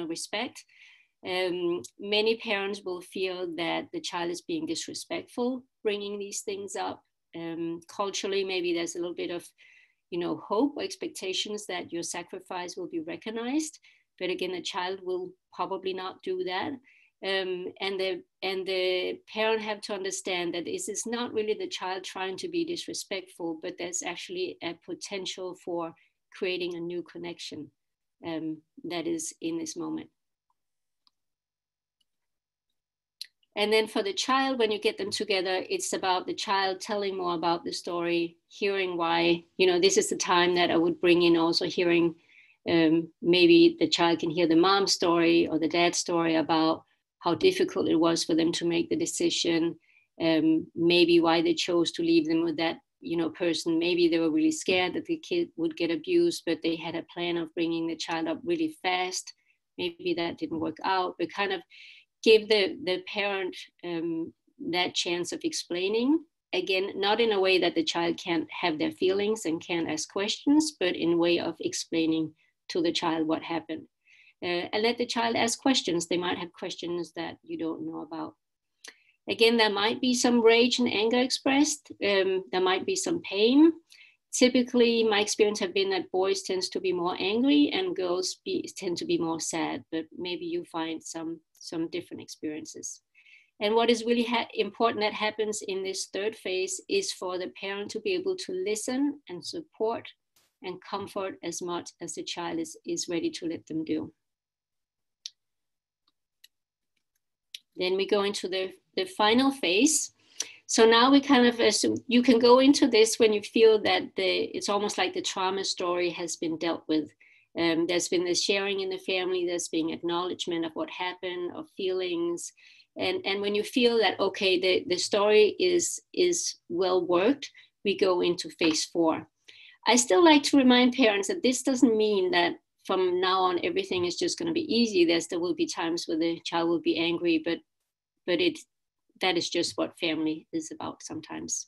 respect. Many parents will feel that the child is being disrespectful, bringing these things up. Culturally, maybe there's a little bit of, hope or expectations that your sacrifice will be recognized. But again, a child will probably not do that. And the parent have to understand that this is not really the child trying to be disrespectful, but there's actually a potential for creating a new connection that is in this moment. And then for the child, when you get them together, it's about the child telling more about the story, hearing why, this is the time that I would bring in also hearing, maybe the child can hear the mom's story or the dad's story about how difficult it was for them to make the decision, maybe why they chose to leave them with that, person. Maybe they were really scared that the kid would get abused, but they had a plan of bringing the child up really fast. Maybe that didn't work out, but kind of give the parent that chance of explaining, again, not in a way that the child can't have their feelings and can't ask questions, but in a way of explaining to the child what happened. And let the child ask questions. They might have questions that you don't know about. Again, there might be some rage and anger expressed. There might be some pain. Typically, my experience have been that boys tends to be more angry and girls tend to be more sad, but maybe you find some different experiences. And what is really important that happens in this third phase is for the parent to be able to listen and support and comfort as much as the child is ready to let them do. Then we go into the final phase. So now we kind of assume you can go into this when you feel that it's almost like the trauma story has been dealt with. There's been the sharing in the family, there's been acknowledgement of what happened, of feelings. And when you feel that, okay, the story is well worked, we go into phase 4. I still like to remind parents that this doesn't mean that from now on, everything is just going to be easy. There will be times where the child will be angry, but that is just what family is about sometimes.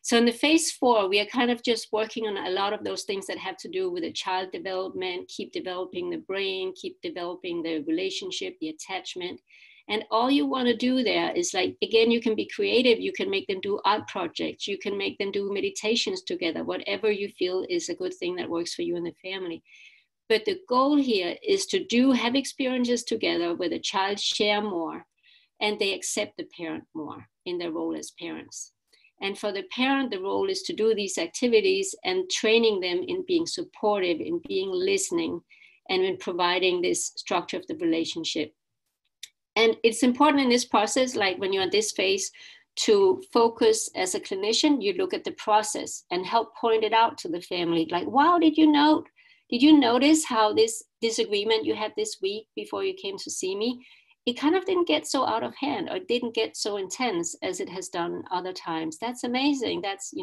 So in the phase 4, we are kind of just working on a lot of those things that have to do with the child development, keep developing the brain, keep developing the relationship, the attachment. And all you want to do there is like, again, you can be creative. You can make them do art projects. You can make them do meditations together, whatever you feel is a good thing that works for you and the family. But the goal here is to have experiences together where the child share more and they accept the parent more in their role as parents. And for the parent, the role is to do these activities and training them in being supportive, in being listening, and in providing this structure of the relationship. And it's important in this process, like when you're at this phase, to focus as a clinician, you look at the process and help point it out to the family. Like, wow, did you notice how this disagreement you had this week before you came to see me, it kind of didn't get so out of hand or didn't get so intense as it has done other times. That's amazing. That's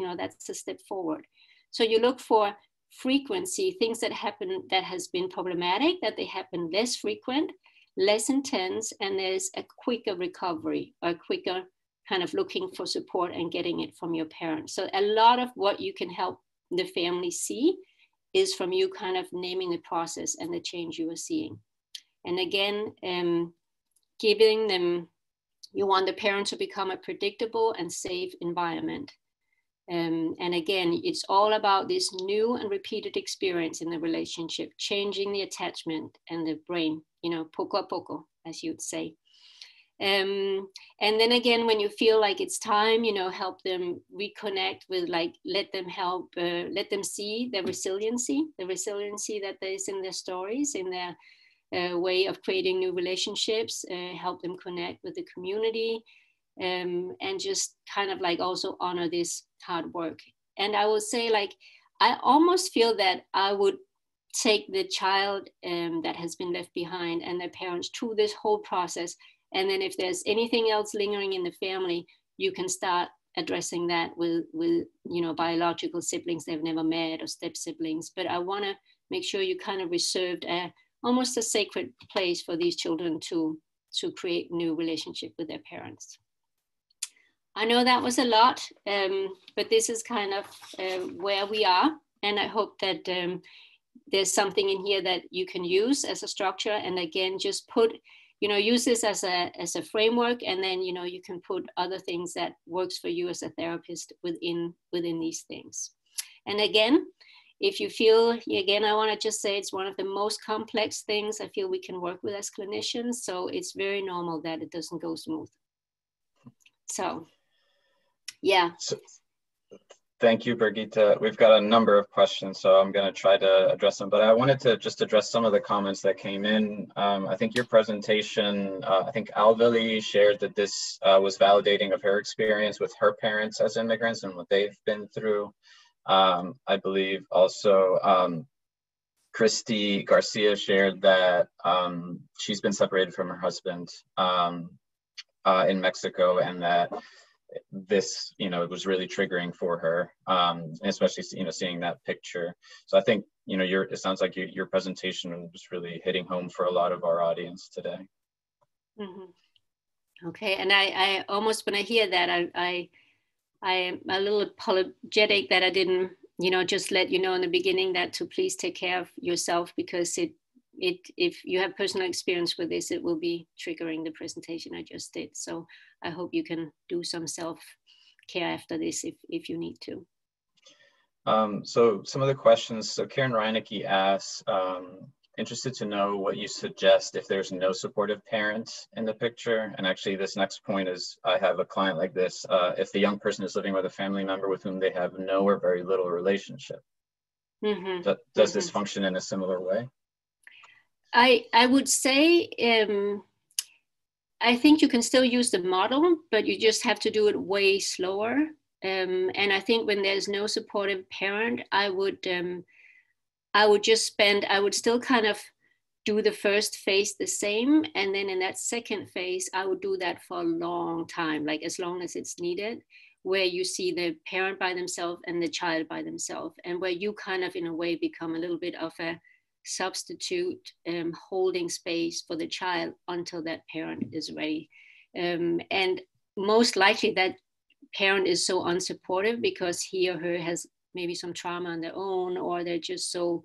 a step forward. So you look for frequency, things that happen that has been problematic, that they happen less frequent, less intense, and there's a quicker recovery or a quicker kind of looking for support and getting it from your parents. So a lot of what you can help the family see is from you kind of naming the process and the change you are seeing. And again, giving them, you want the parent to become a predictable and safe environment. And again, it's all about this new and repeated experience in the relationship, changing the attachment and the brain, poco a poco, as you'd say. And then again, when you feel like it's time, help them reconnect with, like, let them see the resiliency that there is in their stories, in their way of creating new relationships, help them connect with the community, and just kind of like also honor this hard work. And I would say, like, I almost feel that I would take the child that has been left behind and their parents through this whole process. And then if there's anything else lingering in the family, you can start addressing that with biological siblings they've never met or step siblings. But I want to make sure you kind of reserved a almost a sacred place for these children to create new relationship with their parents. I know that was a lot, but this is kind of where we are. And I hope that there's something in here that you can use as a structure. And again, just put, use this as a framework. And then, you can put other things that works for you as a therapist within these things. And again, if you feel, again, I want to just say it's one of the most complex things I feel we can work with as clinicians. So it's very normal that it doesn't go smooth. So, yeah. So, thank you, Birgitte. We've got a number of questions, so I'm going to try to address them. But I wanted to just address some of the comments that came in. I think your presentation, I think Alveli shared that this was validating of her experience with her parents as immigrants and what they've been through. I believe also Christy Garcia shared that she's been separated from her husband in Mexico, and that this, it was really triggering for her, especially, seeing that picture. So I think, it sounds like your presentation was really hitting home for a lot of our audience today. Mm-hmm. Okay, and I almost, when I hear that, I am a little apologetic that I didn't, just let you know in the beginning that to please take care of yourself, because if you have personal experience with this, it will be triggering the presentation I just did. So I hope you can do some self-care after this if you need to. So some of the questions, so Karen Reinecke asks, interested to know what you suggest if there's no supportive parent in the picture. And actually this next point is, I have a client like this, if the young person is living with a family member with whom they have no or very little relationship. Mm-hmm. Does this function in a similar way? I would say, I think you can still use the model, but you just have to do it way slower. And I think when there's no supportive parent, I would still kind of do the first phase the same. And then in that second phase, I would do that for a long time, like as long as it's needed, where you see the parent by themselves and the child by themselves, and where you kind of in a way become a little bit of a substitute holding space for the child until that parent is ready. And most likely that parent is so unsupportive because he or her has maybe some trauma on their own, or they're just so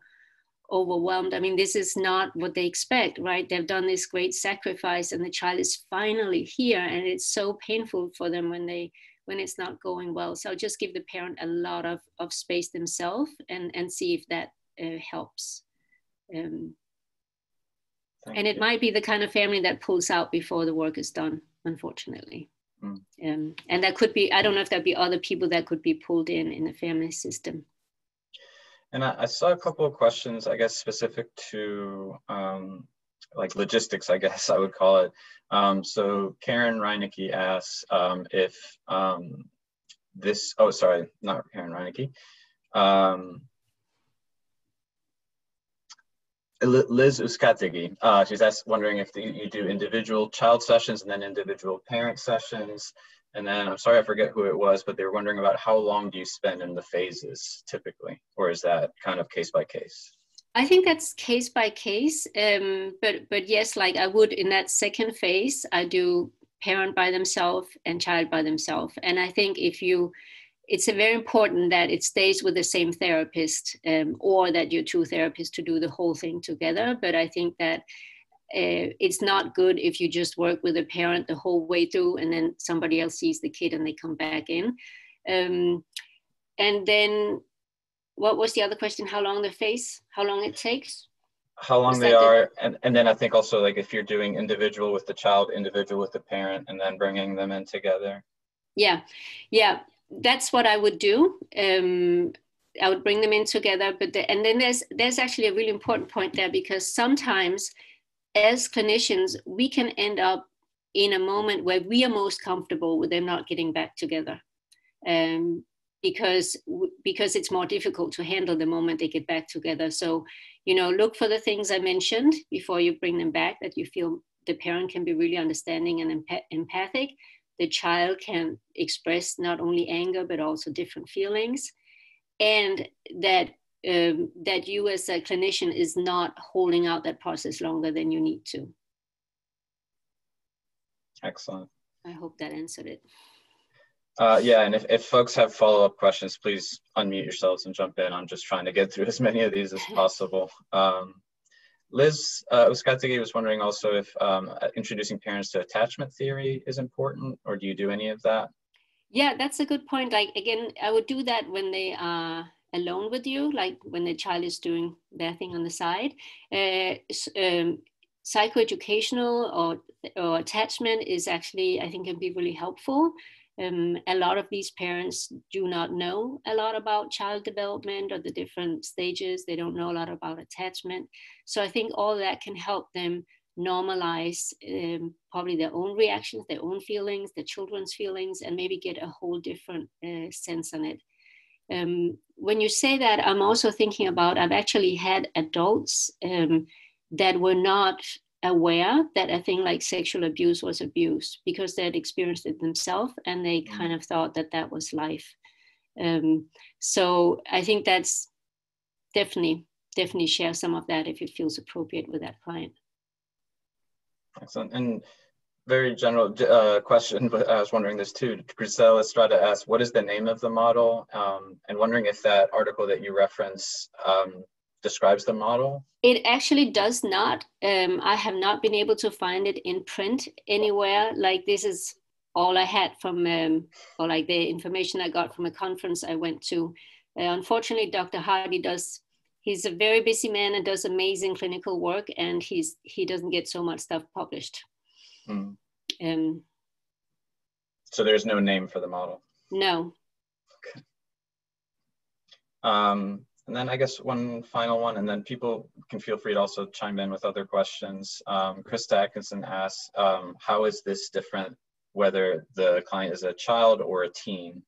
overwhelmed. I mean, this is not what they expect, right? They've done this great sacrifice and the child is finally here, and it's so painful for them when it's not going well. So just give the parent a lot of space themselves and see if that helps. And it might be the kind of family that pulls out before the work is done, unfortunately. And that could be, I don't know if there'd be other people that could be pulled in the family system. And I saw a couple of questions, I guess, specific to like logistics, I guess I would call it. So Karen Reinecke asks if this, oh, sorry, not Karen Reinecke. Liz Uskategi, she's wondering if you do individual child sessions and then individual parent sessions. And then, I'm sorry, I forget who it was, but they were wondering about how long do you spend in the phases typically, or is that kind of case by case? I think that's case by case, but yes, like I would in that second phase, I do parent by themselves and child by themselves. And I think it's very important that it stays with the same therapist, or that you're two therapists to do the whole thing together. But I think that it's not good if you just work with a parent the whole way through and then somebody else sees the kid and they come back in. And then what was the other question? How long it takes? How long they are. And then I think also, like, if you're doing individual with the child, individual with the parent, and then bringing them in together. Yeah. That's what I would do. I would bring them in together, and then there's actually a really important point there, because sometimes as clinicians, we can end up in a moment where we are most comfortable with them not getting back together, because it's more difficult to handle the moment they get back together. So, look for the things I mentioned before you bring them back, that you feel the parent can be really understanding and empathic. The child can express not only anger, but also different feelings. And that that you as a clinician is not holding out that process longer than you need to. Excellent. I hope that answered it. Yeah, and if folks have follow-up questions, please unmute yourselves and jump in. I'm just trying to get through as many of these as possible. Liz Uskategi was wondering also if introducing parents to attachment theory is important, or do you do any of that? Yeah, that's a good point. Like, again, I would do that when they are alone with you, like when the child is doing their thing on the side. Psychoeducational or attachment is actually, I think, can be really helpful. A lot of these parents do not know a lot about child development or the different stages. They don't know a lot about attachment. So I think all that can help them normalize probably their own reactions, their own feelings, the children's feelings, and maybe get a whole different sense on it. When you say that, I'm also thinking about, I've actually had adults that were not aware that a thing like sexual abuse was abuse because they had experienced it themselves and they kind of thought that that was life. So I think that's definitely share some of that if it feels appropriate with that client. Excellent. And very general question, but I was wondering this too. Grisel Estrada asked, what is the name of the model? And wondering if that article that you reference describes the model? It actually does not. I have not been able to find it in print anywhere. Like, this is all I had from, or like the information I got from a conference I went to. Unfortunately, Dr. Hardy he's a very busy man and does amazing clinical work, and he doesn't get so much stuff published. So there's no name for the model? No. Okay. And then I guess one final one, and then people can feel free to also chime in with other questions. Krista Atkinson asks, how is this different whether the client is a child or a teen,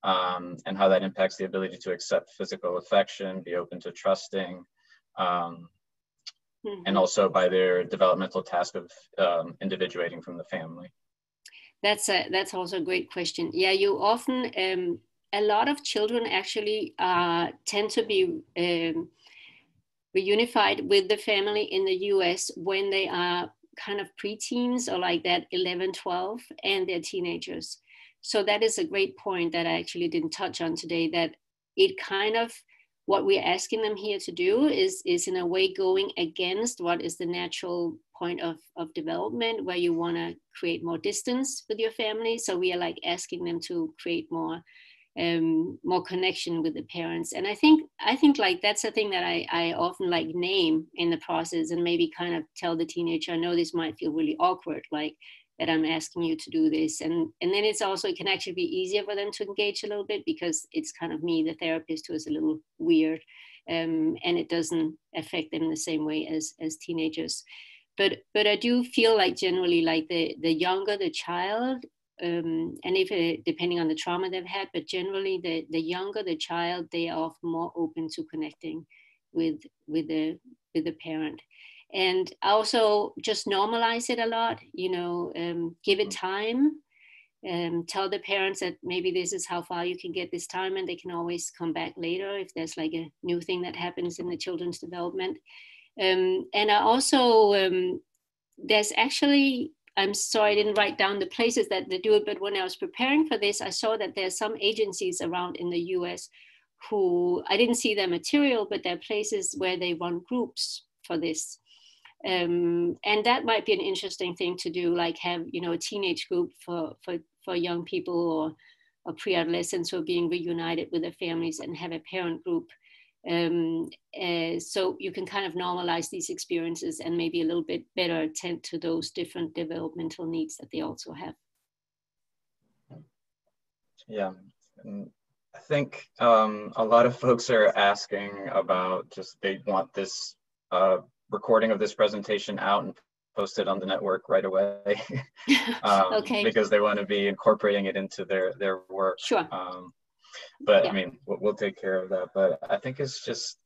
and how that impacts the ability to accept physical affection, be open to trusting, and also by their developmental task of individuating from the family? That's also a great question. Yeah, you often, a lot of children actually tend to be reunified with the family in the US when they are kind of preteens or like that 11, 12, and they're teenagers. So that is a great point that I actually didn't touch on today, that it kind of, what we're asking them here to do is in a way going against what is the natural point of development, where you want to create more distance with your family. So we are like asking them to create more connection with the parents. And I think like that's a thing that I often like name in the process, and maybe kind of tell the teenager, I know this might feel really awkward, like that I'm asking you to do this. And then it's also, it can actually be easier for them to engage a little bit because it's kind of me, the therapist, who is a little weird, and it doesn't affect them the same way as teenagers. But I do feel like generally like the younger the child, and if depending on the trauma they've had, but generally the younger the child, they are often more open to connecting with the parent. And also just normalize it a lot, give it time, tell the parents that maybe this is how far you can get this time, and they can always come back later if there's like a new thing that happens in the children's development. And I also, there's actually, I'm sorry I didn't write down the places that they do it, but when I was preparing for this, I saw that there's some agencies around in the US who, I didn't see their material, but there are places where they run groups for this. And that might be an interesting thing to do, like have, a teenage group for young people or pre-adolescents who are being reunited with their families, and have a parent group. So you can kind of normalize these experiences and maybe a little bit better attend to those different developmental needs that they also have. Yeah, and I think a lot of folks are asking about they want this recording of this presentation out and posted on the network right away. Okay. Because they want to be incorporating it into their work. Sure. But yeah. I mean, we'll take care of that. But I think it's just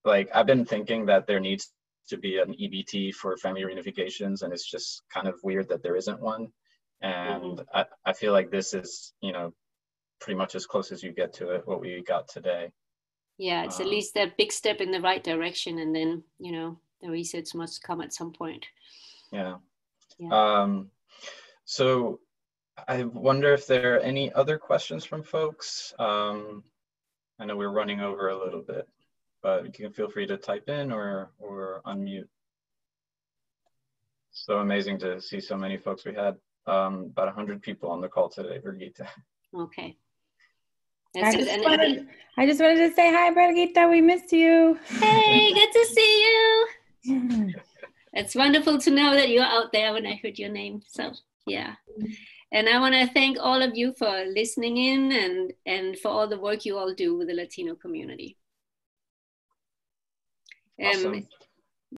like, I've been thinking that there needs to be an EBT for family reunifications, and it's just kind of weird that there isn't one. And I feel like this is, pretty much as close as you get to it, what we got today. Yeah, it's at least a big step in the right direction, and then, you know, the research must come at some point. Yeah. Yeah. So I wonder if there are any other questions from folks. I know we're running over a little bit, but you can feel free to type in or unmute. So amazing to see so many folks. We had about 100 people on the call today, Birgitte. Okay. I just wanted to say hi, Birgitte. We missed you. Hey, good to see you. It's wonderful to know that you're out there when I heard your name. So yeah. And I want to thank all of you for listening in and for all the work you all do with the Latino community. Awesome.